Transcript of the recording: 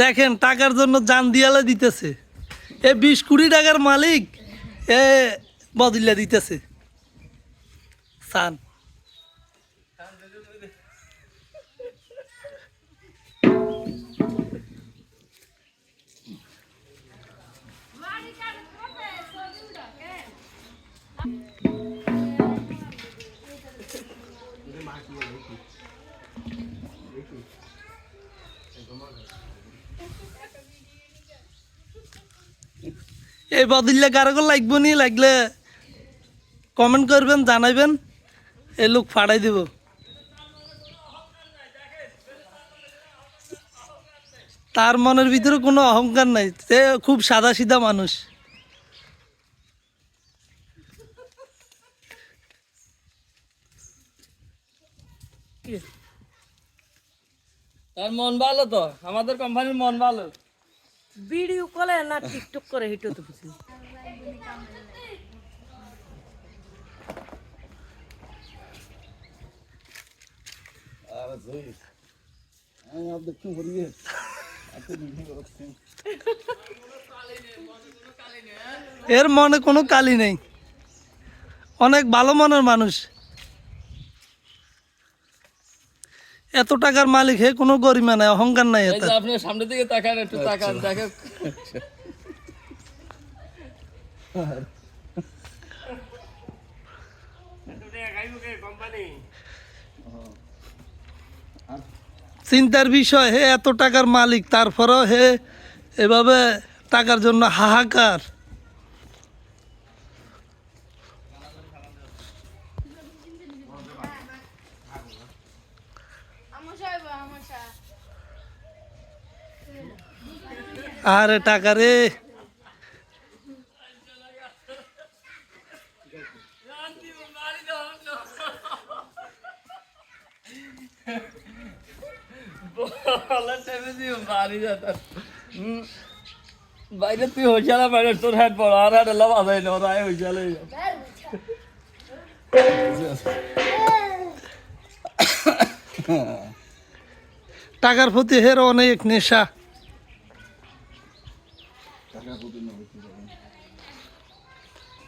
দেখেন টাকার জন্য জান দিয়ালে দিতেছে। এ 20 কোটি টাকার মালিক, এ বদলা দিতেছে সান। এই বদলে কারো লাগবো নি, লাগলে কমেন্ট করবেন, জানাইবেন, এই লোক ফাড়াই দিব। তার মনের ভিতরে কোনো অহংকার নাই, সে খুব সাদা সিধা মানুষ। তার মন ভালো তো, আমাদের কোম্পানির মন ভালো। ভিডিও কলে না টিকটক করে হিটো তো বুঝি। এর মনে কোনো কালি নেই, অনেক ভালো মনের মানুষ। এত টাকার মালিক, হে কোনো গরিমা নাই, অহংকার নাই। এই যে আপনি সামনের দিকে তাকান, একটু তাকান, দেখেন চিন্তার বিষয়, হে এত টাকার মালিক, তারপরেও হে এভাবে টাকার জন্য হাহাকার। আরে টাকা রে, বাইরে তুই হইসালা, বাইরে তোর হেড বড়, আর হেড এলাম আদায় না, ওরা হইসালে টাকার প্রতি হের অনেক নেশা।